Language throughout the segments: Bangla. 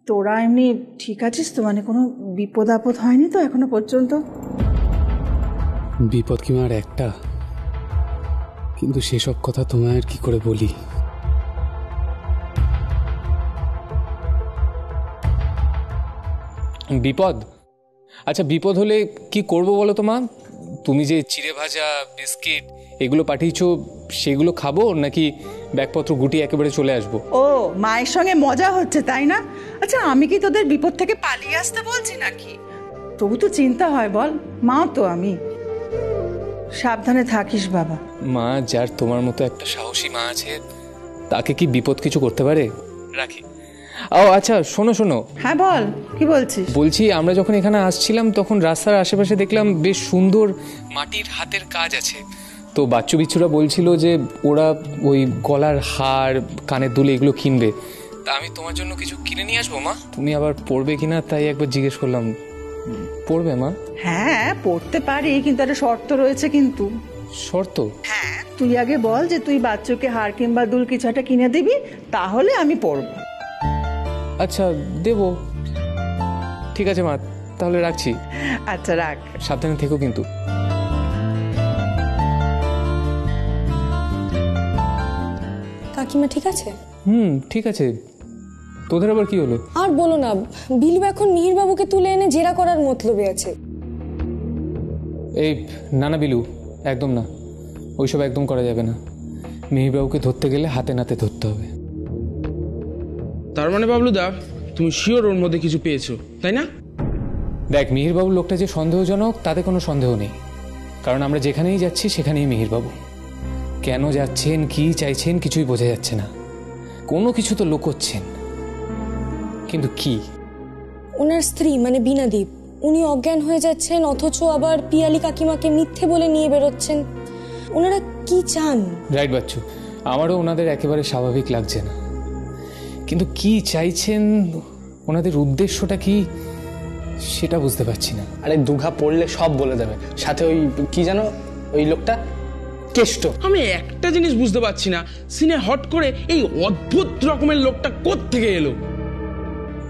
তোরা এমনি ঠিক আছিস তো? মানে কোনো বিপদ আপদ হয়নি তো এখনো পর্যন্ত? বিপদ কি মার একটা, কিন্তু সেসব কথা তোমায় আর কি করে বলি। বিপদ? আচ্ছা, বিপদ হলে কি করব বলো তো মা? তুমি যে চিড়ে ভাজা বিস্কিট এগুলো পাঠিয়েছো সেগুলো খাবো, নাকি ব্যাগপত্র গুটিয়ে একেবারে চলে আসবো? ও, মায়ের সঙ্গে মজা হচ্ছে তাই না? আচ্ছা, আমি কি তোদের বিপদ থেকে পালিয়ে আসতে বলছি নাকি? তবু তো চিন্তা হয় বল, মা তো আমি। সাবধানে থাকিস বাবা। মা, যার তোমার মতো একটা সাহসী মা আছে তাকে কি বিপদ কিছু করতে পারে? রাখি। ও আচ্ছা, শোনো শোনো। হ্যাঁ বল, কি বলছিস? বলছি, আমরা যখন এখানে আসছিলাম তখন রাস্তার আশেপাশে দেখলাম বেশ সুন্দর মাটির হাতের কাজ আছে। তো বাচ্চু বিচ্ছুরা বলছিল যে ওরা ওই গলার হার, কানের দুল এগুলো কিনবে। তা আমি তোমার জন্য কিছু কিনে নিয়ে আসবো মা, তুমি আবার পড়বে কিনা তাই একবার জিজ্ঞেস করলাম। পড়বে মা? হ্যাঁ, পড়তে পারি, কিন্তু একটা শর্ত রয়েছে। কিন্তু শর্ত? হ্যাঁ, তুই আগে বল যে তুই বাচ্চুকে হার কিংবা দুল কিছু একটা কিনে দিবি, তাহলে আমি পড়বো। আচ্ছা, দেবো। ঠিক আছে মা, তাহলে রাখছি। আচ্ছা, রাখ। সাবধানে থেকো কিন্তু। কাকিমা ঠিক আছে? ঠিক আছে। তোদের আবার কি হলো? আর বলো না, বিলু এখন মিহিরবাবুকে তুলে এনে জেরা করার মতলবে আছে। এই না না বিলু, একদম না, ওইসব একদম করা যাবে না। মিহিরবাবুকে ধরতে গেলে হাতে নাতে ধরতে হবে। তার মানে বাবলুদা, তুমি শিওর ওর মধ্যে কিছু পেয়েছো, তাই না? দেখ, মিহিরবাবু লোকটা যে সন্দেহজনক তাতে কোনো সন্দেহ নেই, কারণ আমরা যেখানেই যাচ্ছি সেখানেই মিহিরবাবু। কেন যাচ্ছেন, কি চাইছেন কিছুই বোঝা যাচ্ছে না। কোনো কিছু তো লুকোচ্ছেন, কিন্তু কি? ওনার স্ত্রী মানে বীণাদীপ, উনি অজ্ঞান হয়ে যাচ্ছেন, অথচ আবার পিয়ালি কাকিমাকে মিথ্যে বলে নিয়ে বেরোচ্ছেন। ওনারা কি চান? রাইট বাচ্চু, আমারও ওনাদের একেবারে স্বাভাবিক লাগছে না, কিন্তু কি চাইছেন, ওনাদের উদ্দেশ্যটা কি সেটা বুঝতে পারছি না। আরে দুঘা পড়লে সব বলে দেবে। সাথে ওই কি জানো, ওই লোকটা কেষ্ট। আমি একটা জিনিস বুঝতে পারছি না, সিনে হট করে এই অদ্ভুত রকমের লোকটা কোত্থেকে এলো?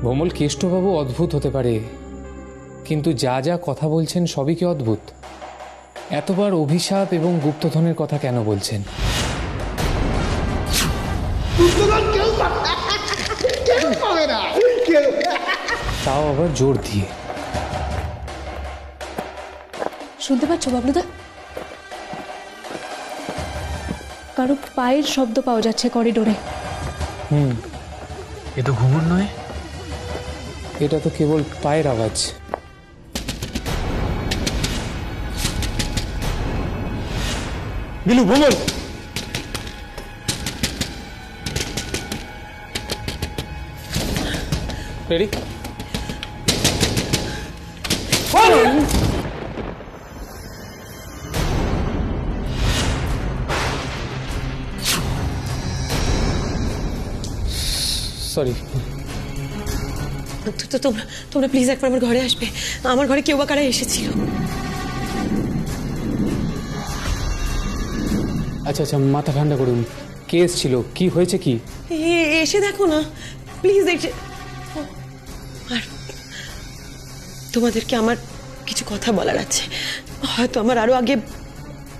ভোমল, কেষ্টবাবু অদ্ভুত হতে পারে, কিন্তু যা যা কথা বলছেন সবই কি অদ্ভুত? এতবার অভিশাপ এবং গুপ্তধনের কথা কেন বলছেন? তাও আবার জোর দিয়ে। শুনতে পাচ্ছ বাবলুদা? কারো পায়ের শব্দ পাওয়া যাচ্ছে করিডোরে। এ তো ঘুমুর নয়, এটা তো কেবল পায়ের আওয়াজ। বিলু, ভ্রমণ। রেডি? সরি। তোমরা প্লিজ একবার আমার ঘরে আসবে। আমার ঘরে কেউ বা কারা এসেছিল। আচ্ছা আচ্ছা, মাথা ঠান্ডা করুন। কে এসেছিল, কি হয়েছে, কি? এসে দেখো না প্লিজ। আর তোমাদেরকে আমার কিছু কথা বলার আছে। হয়তো আমার আরো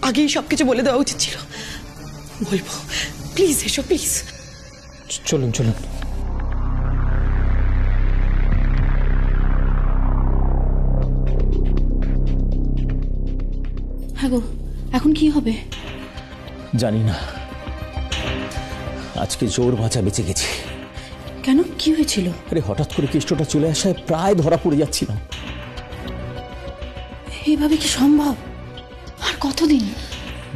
আগেই সবকিছু বলে দেওয়া উচিত ছিল। বলবো, প্লিজ এসো, প্লিজ। চলুন চলুন। হ্যাঁ গো, এখন কি হবে জানি না। আজকে জোর বাঁচা বেঁচে গেছি। কেন, কি হয়েছিল? আরে হঠাৎ করে কেষ্টটা চলে আসায় প্রায় ধরা পড়ে যাচ্ছিলাম। এইভাবে কি সম্ভব? আর কতদিন?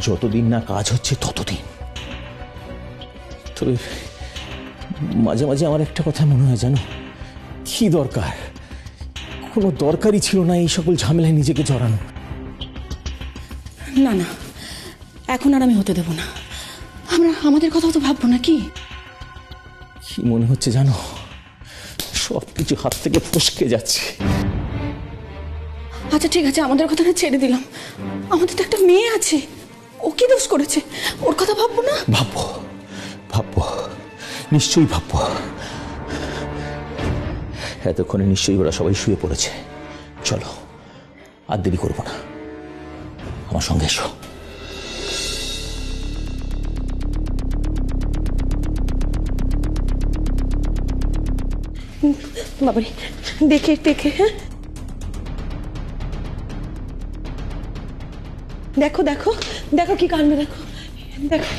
যতদিন না কাজ হচ্ছে ততদিন। তবে মাঝে মাঝে আমার একটা কথা মনে হয়, জানো কি দরকার? কোনো দরকারই ছিল না এই সকল ঝামেলায় নিজেকে জড়ানো। না না, এখন আর আমি হতে দেব না। আমরা আমাদের কথাও তো ভাববো নাকি? কি মনে হচ্ছে জানো, সবকিছু হাত থেকে ফসকে যাচ্ছে। আচ্ছা ঠিক আছে, আমাদের কথাটা ছেড়ে দিলাম। আমাদের তো একটা মেয়ে আছে, ও কি দোষ করেছে? ওর কথা ভাববো না? ভাববো ভাববো, নিশ্চয়ই ভাববো। এতক্ষণে নিশ্চয়ই ওরা সবাই শুয়ে পড়েছে। চলো, আর দেরি করবো না, আমার সঙ্গে এসো। বাবারে, দেখে দেখে, হ্যাঁ দেখো দেখো দেখো কি কাণ্ড, দেখো দেখো।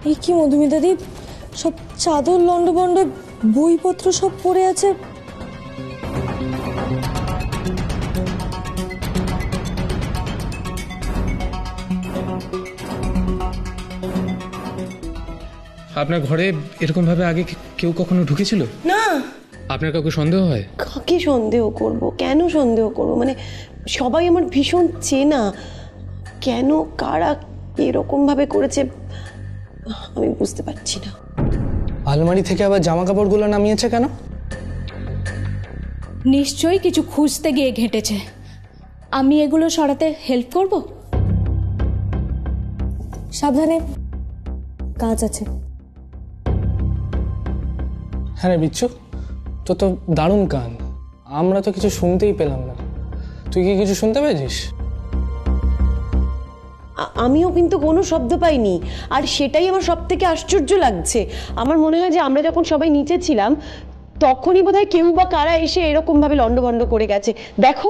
এই কি মধুমিতাদি, সব চাদর লন্ডভন্ড, বইপত্র সব পড়ে আছে। আপনার ঘরে এরকম ভাবে আগে কেউ কখনো ঢুকেছিল? না। আপনার কাউকে সন্দেহ হয়? কাকে সন্দেহ করব, কেন সন্দেহ করব? মানে সবাই আমার ভীষণ চেনা, কেন কারা এরকম ভাবে করেছে আমি বুঝতে পারছি না। আলমারি থেকে আবার জামা কাপড়গুলো নামিয়েছে কেন? নিশ্চয়ই কিছু খুঁজতে গিয়ে ঘেঁটেছে। আমি এগুলো সরাতে হেল্প করব? সাবধানে, কাজ আছে। হ্যাঁ রে বিচ্ছু, তো তো দারুণ কান, আমরা তো কিছু শুনতেই পেলাম না। তুই কি কিছু শুনতে পেয়েছিস? আমিও কিন্তু কোনো শব্দ পাইনি, আর সেটাই আমার সব থেকে আশ্চর্য লাগছে। আমার মনে হয় যে আমরা যখন সবাই নিচে ছিলাম তখনই বোধহয় কেউ বা কারা এসে এরকম ভাবে লন্ডভন্ড করে গেছে। দেখো,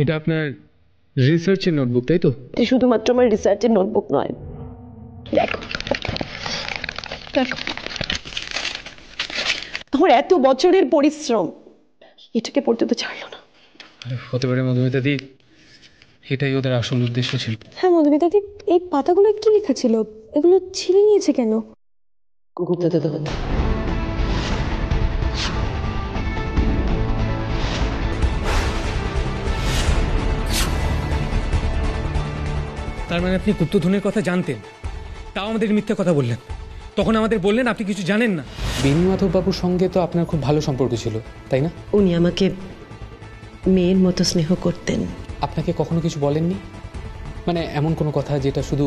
এটা আপনার রিসার্চের নোটবুক, তাই তো? শুধুমাত্র আমার রিসার্চের নোটবুক নয়, দেখো দেখো, আমার এত বছরের পরিশ্রম এটাকে পড়তে তো ছাড়লো না। হতে পারে মধুমিতাদি এটাই ওদের আসল উদ্দেশ্য ছিল। হ্যাঁ মধুমিতাদি, এই পাতাগুলো কি লেখা ছিল? এগুলো ছিঁড়ে নিয়েছে কেন? তার মানে আপনি গুপ্তধনের কথা জানতেন, তাও আমাদের মিথ্যে কথা বললেন। তখন আমাদের বললেন আপনি কিছু জানেন না। বেণীমাধব বাবুর সঙ্গে তো আপনার খুব ভালো সম্পর্ক ছিল, তাই না? উনি আমাকে মেয়ের মতো স্নেহ করতেন। আপনাকে কখনো কিছু বলেননি? মানে এমন কোনো কথা যেটা শুধু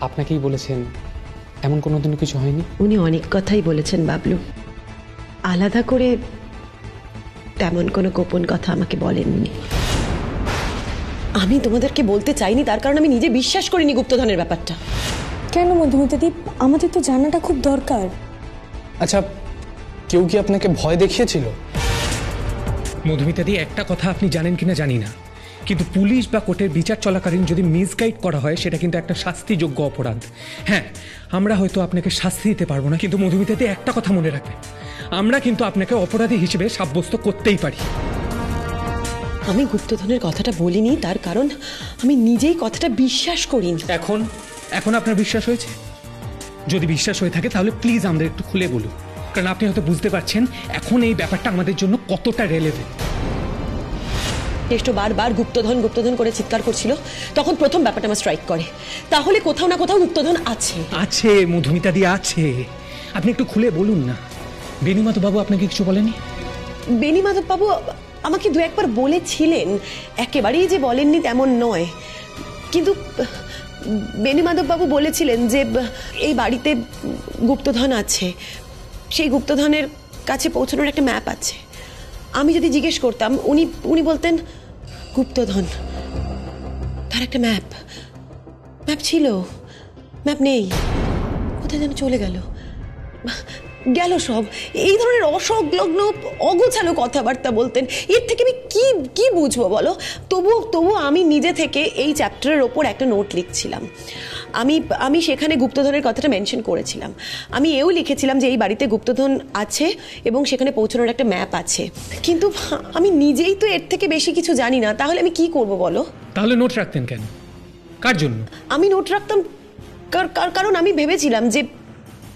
আপনাকেই বলেছেন, এমন কোনো দিনও কিছু হয়নি? উনি অনেক কথাই বলেছেন বাবলু, আলাদা করে তেমন কোনো গোপন কথা আমাকে বলেননি। আমি তোমাদেরকে বলতে চাইনি, তার কারণ আমি নিজে বিশ্বাস করিনি গুপ্তধনের ব্যাপারটা। কেন মধুমিতাদি, আমাদের তো জানাটা খুব দরকার। আচ্ছা, কেউ কি আপনাকে ভয় দেখিয়েছিল? মধুমিতাদি, একটা কথা আপনি জানেন কিনা জানি না, কিন্তু পুলিশ বা কোর্টের বিচার চলাকালীন যদি মিসগাইড করা হয় সেটা কিন্তু একটা শাস্তিযোগ্য অপরাধ। হ্যাঁ, আমরা হয়তো আপনাকে শাস্তি দিতে পারবো না, কিন্তু মধুমিতাদি একটা কথা মনে রাখবেন, আমরা কিন্তু আপনাকে অপরাধী হিসেবে সাব্যস্ত করতেই পারি। আমি গুপ্তধনের কথাটা বলিনি, তার কারণ আমি নিজেই কথাটা বিশ্বাস করিনি। এখন আপনার বিশ্বাস হয়েছে? যদি বিশ্বাস হয়ে থাকে তাহলে প্লিজ আমাদের একটু খুলে বলুন, কারণ আপনি হয়তো বুঝতে পারছেন এখন এই ব্যাপারটা আমাদের জন্য কতটা রেলেভেন্ট। কেষ্ট বারবার গুপ্তধন গুপ্তধন করে চিৎকার করছিল, তখন প্রথম ব্যাপারটা আমার স্ট্রাইক করে, তাহলে কোথাও না কোথাও গুপ্তধন আছে। আছে মধুমিতাদি, আছে। আপনি একটু খুলে বলুন না। বেণীমাধব বাবু আপনাকে কিছু বলেনি? বেণীমাধব বাবু আমাকে দু একবার বলেছিলেন, একেবারেই যে বলেননি তেমন নয়, কিন্তু বেণীমাধব বাবু বলেছিলেন যে এই বাড়িতে গুপ্তধন আছে, সেই গুপ্তধনের কাছে পৌঁছানোর একটা ম্যাপ আছে। আমি যদি জিজ্ঞেস করতাম উনি বলতেন গুপ্তধন, তার একটা ম্যাপ ছিল, ম্যাপ নেই, কোথায় যেন চলে গেল সব। এই ধরনের অসংলগ্ন অগোছালো কথাবার্তা বলতেন। এর থেকে আমি কি বুঝবো বলো? তবু আমি নিজে থেকে এই চ্যাপ্টারের ওপর একটা নোট লিখছিলাম। আমি সেখানে গুপ্তধনের কথাটা মেনশন করেছিলাম। আমি এও লিখেছিলাম যে এই বাড়িতে গুপ্তধন আছে এবং সেখানে পৌঁছানোর একটা ম্যাপ আছে, কিন্তু আমি নিজেই তো এর থেকে বেশি কিছু জানি না। তাহলে আমি কি করব বলো? তাহলে নোট রাখতেন কেন? কার জন্য? আমি নোট রাখতাম কারণ আমি ভেবেছিলাম যে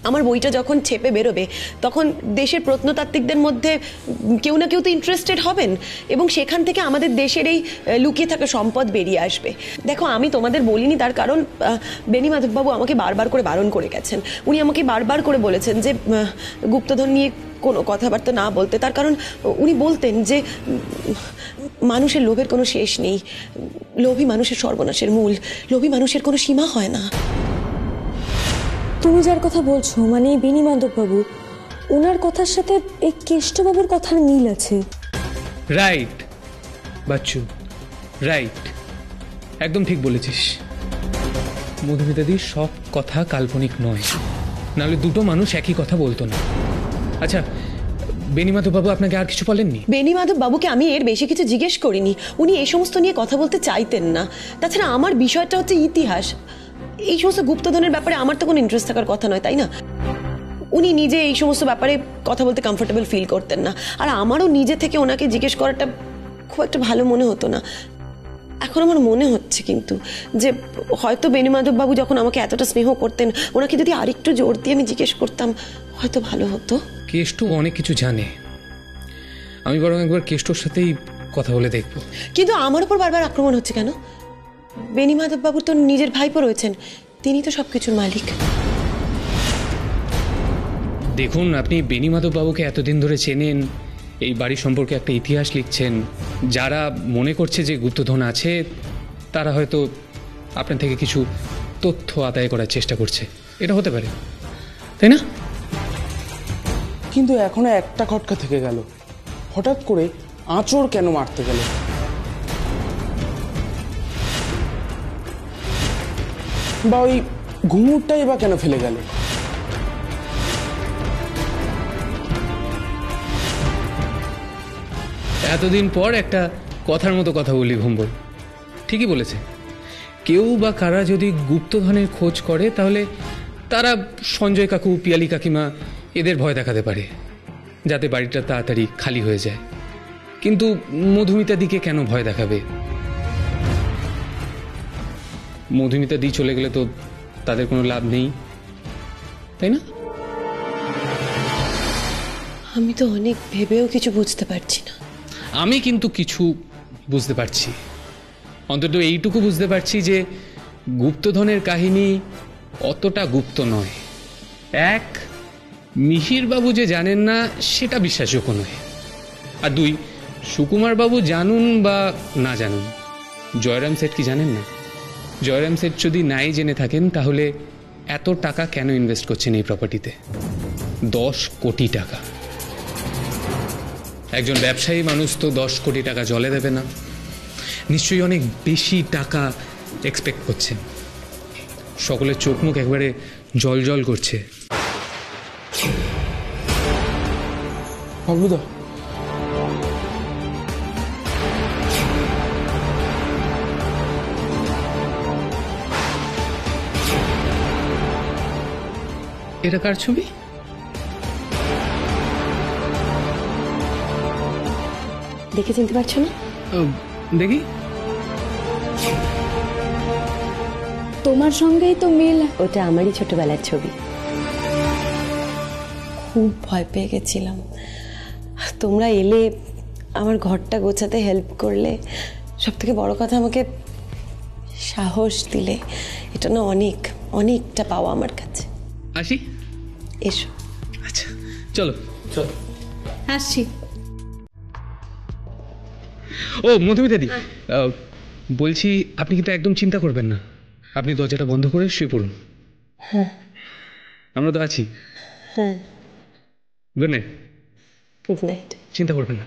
আমার বইটা যখন ছেপে বেরোবে তখন দেশের প্রত্নতাত্ত্বিকদের মধ্যে কেউ না কেউ তো ইন্টারেস্টেড হবেন এবং সেখান থেকে আমাদের দেশের এই লুকিয়ে থাকা সম্পদ বেরিয়ে আসবে। দেখো, আমি তোমাদের বলিনি তার কারণ বেণীমাধববাবু আমাকে বারবার করে বারণ করে গেছেন। উনি আমাকে বারবার করে বলেছেন যে গুপ্তধন নিয়ে কোনো কথাবার্তা না বলতে, তার কারণ উনি বলতেন যে মানুষের লোভের কোনো শেষ নেই, লোভী মানুষের সর্বনাশের মূল, লোভী মানুষের কোনো সীমা হয় না। তুমি যার কথা বলছো মানে বেণীমাধববাবু, ওনার কথার সাথে এই কেষ্টবাবুর কথার মিল আছে। রাইট বাচ্চু, রাইট, একদম ঠিক বলেছিস। মধুমিতাদি, সব কথা কাল্পনিক নয়, নাহলে দুটো মানুষ একই কথা বলতো না। আচ্ছা, বেণীমাধববাবু আপনাকে আর কিছু বলেননি? বেণীমাধববাবুকে আমি এর বেশি কিছু জিজ্ঞেস করিনি, উনি এই সমস্ত নিয়ে কথা বলতে চাইতেন না। তাছাড়া আমার বিষয়টা হচ্ছে ইতিহাস, এই সমস্ত গুপ্তধনের ব্যাপারে আমার তো কোনো ইন্টারেস্ট থাকার কথা নয়, তাই না? উনি নিজে এই সমস্ত ব্যাপারে কথা বলতে কমফোর্টেবল ফিল করতেন না, আর আমারও নিজে থেকে ওনাকে জিজ্ঞেস করাটা খুব একটা ভালো মনে হতো না। এখন আমার মনে হচ্ছে কিন্তু যে হয়তো বেণীমাধববাবু যখন আমাকে এতটা স্নেহ করতেন, ওনাকে যদি আরেকটু জোর দিয়ে আমি জিজ্ঞেস করতাম হয়তো ভালো হতো। কেষ্টু অনেক কিছু জানে, আমি বরং একবার কেষ্টুর সাথেই কথা বলে দেখবো। কিন্তু আমার উপর বারবার আক্রমণ হচ্ছে কেন? বেণীমাধববাবুর তো নিজের ভাইপো রয়েছেন, তিনি তো সবকিছুর মালিক। দেখুন, আপনি বেণীমাধববাবুকে এতদিন ধরে চেনেন, এই বাড়ি সম্পর্কে একটা ইতিহাস লিখছেন, যারা মনে করছে যে গুপ্তধন আছে তারা হয়তো আপনার থেকে কিছু তথ্য আদায় করার চেষ্টা করছে, এটা হতে পারে, তাই না? কিন্তু এখনো একটা খটকা থেকে গেল, হঠাৎ করে আঁচড় কেন মারতে গেল? বা ওই ঘুঙুরটাই বা কেন ফেলে গেল? এতদিন পর একটা কথার মতো কথা বলি ভম্বল, ঠিকই বলেছে। কেউ বা কারা যদি গুপ্তধনের খোঁজ করে তাহলে তারা সঞ্জয় কাকু, পিয়ালি কাকিমা এদের ভয় দেখাতে পারে যাতে বাড়িটা তাড়াতাড়ি খালি হয়ে যায়। কিন্তু মধুমিতাদিকে কেন ভয় দেখাবে? মধুমিতাদি চলে গেলে তো তাদের কোনো লাভ নেই, তাই না? আমি তো অনেক ভেবেও কিছু বুঝতে পারছি না। আমি কিন্তু কিছু বুঝতে পারছি, অন্তত এইটুকু বুঝতে পারছি যে গুপ্তধনের কাহিনী অতটা গুপ্ত নয়। এক, মিহিরবাবু যে জানেন না সেটা বিশ্বাসযোগ্য নয়, আর দুই, সুকুমারবাবু জানুন বা না জানুন, জয়রাম সেট কি জানেন না? জয়রাম সেট যদি নাই জেনে থাকেন তাহলে এত টাকা কেন ইনভেস্ট করছেন এই প্রপার্টিতে? 10 কোটি টাকা। একজন ব্যবসায়ী মানুষ তো 10 কোটি টাকা জলে দেবে না, নিশ্চয়ই অনেক বেশি টাকা এক্সপেক্ট করছেন। সকলের চোখ মুখ একবারে জল জল করছে। বাবলুদা, এটা কার ছবি? দেখে চিনতে পারছো না? দেখি। তোমার সঙ্গেই তো মিল। ওটা আমারই ছোটবেলার ছবি। খুব ভয় পেয়ে গেছিলাম, তোমরা এলে, আমার ঘরটা গোছাতে হেল্প করলে, সব থেকে বড় কথা আমাকে সাহস দিলে। এটা না অনেক অনেকটা পাওয়া আমার কাছে। আসি? এসো। আচ্ছা, চলো চলো। আসছি। ও মধুমিতাদি, বলছি আপনি কিন্তু একদম চিন্তা করবেন না, আপনি দরজাটা বন্ধ করে শুয়ে পড়ুন। হ্যাঁ, আমরা তো আছি। হ্যাঁ, গুড নাইট। Good night. চিন্তা করবেন না।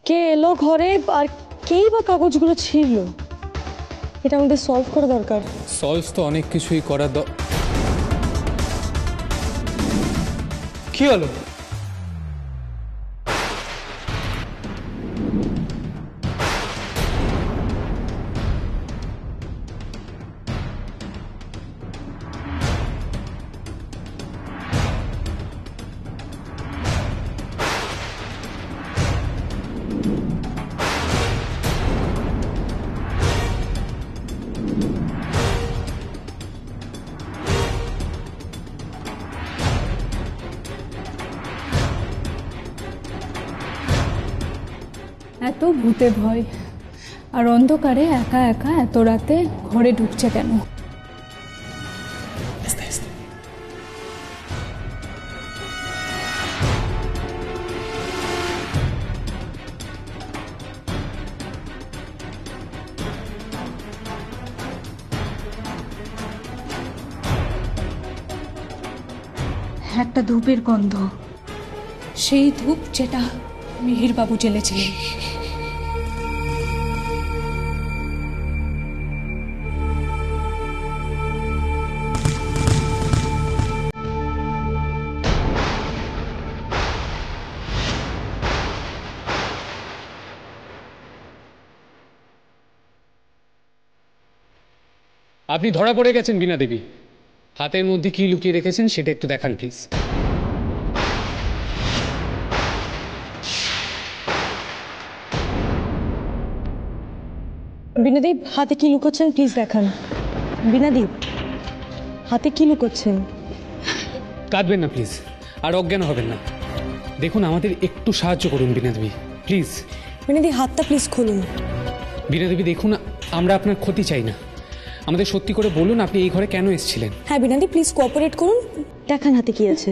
কে এলো ঘরে আর কেই বা কাগজগুলো ছিল? এটা আমাদের সলভ করা দরকার। সলভ তো অনেক কিছুই করা কি হলো? এত ভূতে ভয়, আর অন্ধকারে একা একা এত রাতে ঘরে ঢুকছে কেন? একটা ধূপের গন্ধ, সেই ধূপ যেটা মিহিরবাবু জ্বেলেছিলেন। আপনি ধরা পড়ে গেছেন বীণা দেবী। হাতের মধ্যে কি লুকিয়ে রেখেছেন সেটা একটু দেখান প্লিজ। বীণাদীপ, হাতে কি লুকোচ্ছেন প্লিজ দেখান। বীণাদীপ, হাতে কি লুকোচ্ছেন? কাঁদবেন না প্লিজ, আর অজ্ঞান হবেন না। দেখুন, আমাদের একটু সাহায্য করুন বীণা দেবী প্লিজ। বীণাদীপ, হাতটা প্লিজ খুলুন। বীণা দেবী দেখুন, আমরা আপনার ক্ষতি চাই না। আমাদের সত্যি করে বলুন আপনি এই ঘরে কেন এসেছিলেন। হ্যাঁ বীণাদীপ, প্লিজ কোঅপারেট করুন। দেখান হাতে কি আছে।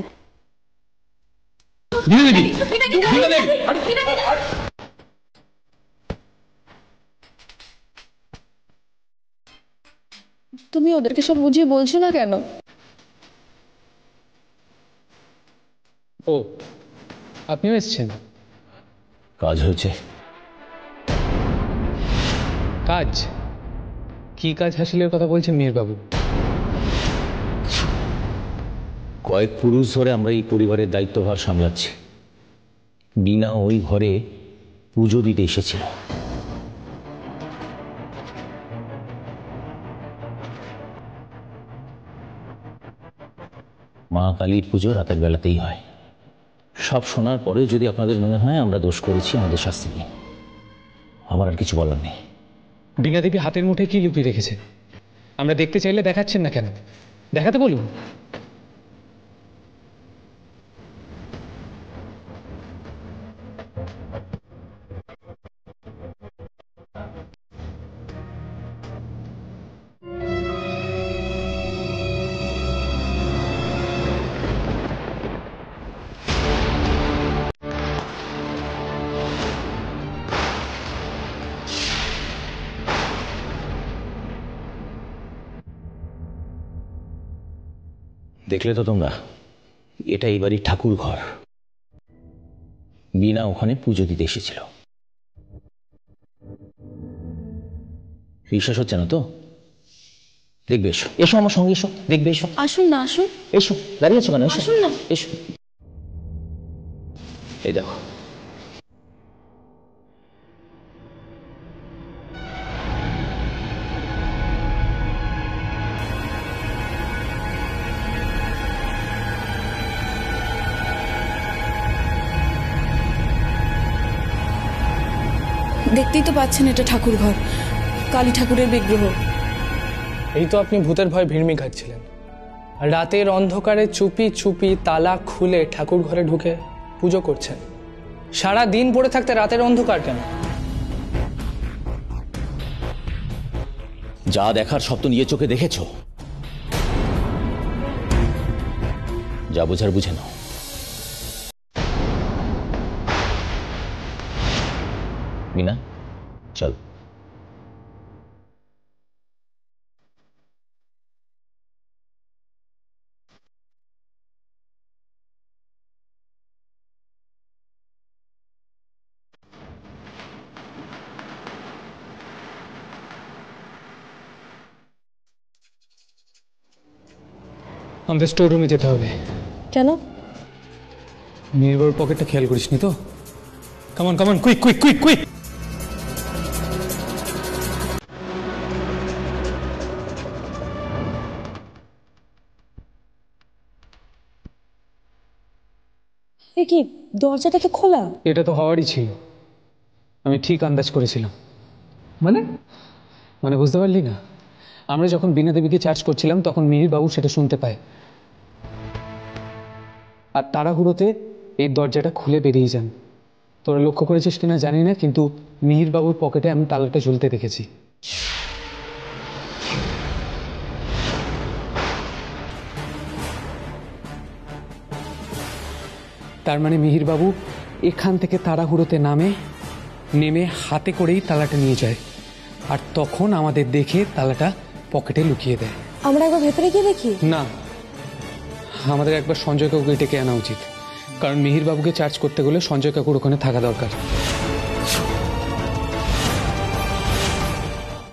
তুমি ওদেরকে সব বুঝিয়ে বলছো না কেন? ও, আপনিও এসেছেন? কাজ হয়েছে। কাজ? কি কাজ হাসিলের কথা বলছেন মিহিরবাবু? কয়েক পুরুষ ধরে আমরা এই পরিবারের দায়িত্বভার সামলাচ্ছি। বীণা ওই ঘরে পুজো দিতে এসেছিল। মা কালীর পুজো রাতের বেলাতেই হয়। সব শোনার পরে যদি আপনাদের মনে হয় আমরা দোষ করেছি, আমাদের শাস্তি নিন। আমার আর কিছু বলার নেই। বীণা দেবী হাতের মুঠে কি লুকিয়ে রেখেছে? আমরা দেখতে চাইলে দেখাচ্ছেন না কেন? দেখাতে বলুন। দেখলে তো তোমরা, এটা এই বাড়ির ঠাকুর ঘর। বীণা ওখানে পুজো দিতে এসেছিল। বিশ্বাস হচ্ছে না তো? দেখবে, এসো এসো আমার সঙ্গে, এসো দেখবে, এসো। আসুন না, আসুন। এসো, দাঁড়িয়ে আছো কেন? এসো, আসুন না। এসো। এই দেখো, দেখতেই তো পাচ্ছেন এটা ঠাকুর ঘর, কালী ঠাকুরের বিগ্রহ। এই তো আপনি ভূতের ভয় ভিড়মি খাচ্ছিলেন, আর রাতের অন্ধকারে চুপি চুপি তালা খুলে ঠাকুর ঘরে ঢুকে পুজো করছেন। সারা দিন পড়ে থাকতে রাতের অন্ধকার কেন? যা দেখার সব তো নিজের চোখে দেখেছো, যা বোঝার বুঝে নাও। বীণা, চল। আমাদের স্টোর রুমে যেতে হবে। কেন? মিহিরবাবুর পকেটটা খেয়াল করিসনি তো? Come on come on, quick quick quick quick. এ কি, দরজাটা তো খোলা? এটা তো হওয়ারই ছিল, আমি ঠিক আন্দাজ করেছিলাম। মানে মানে বুঝতে পারলি না? আমরা যখন বীণা দেবীকে চার্জ করছিলাম তখন মিহিরবাবু সেটা শুনতে পায়, আর তাড়াহুড়োতে এই দরজাটা খুলে বেরিয়ে যান। তোরা লক্ষ্য করেছিস কিনা জানি না, কিন্তু মিহিরবাবুর পকেটে আমি তালাটা ঝুলতে দেখেছি। তার মানে মিহিরবাবু এখান থেকে তাড়াহুড়োতে নেমে হাতে করেই তালাটা নিয়ে যায়, আর তখন আমাদের দেখে তালাটা পকেটে লুকিয়ে দেয়। আমরা একবার ভেতরে গিয়ে দেখি। না, আমাদের একবার সঞ্জয় কাকুকে ডেকে আনা উচিত, কারণ মিহিরবাবুকে চার্জ করতে গেলে সঞ্জয় কাকুর ওখানে থাকা দরকার।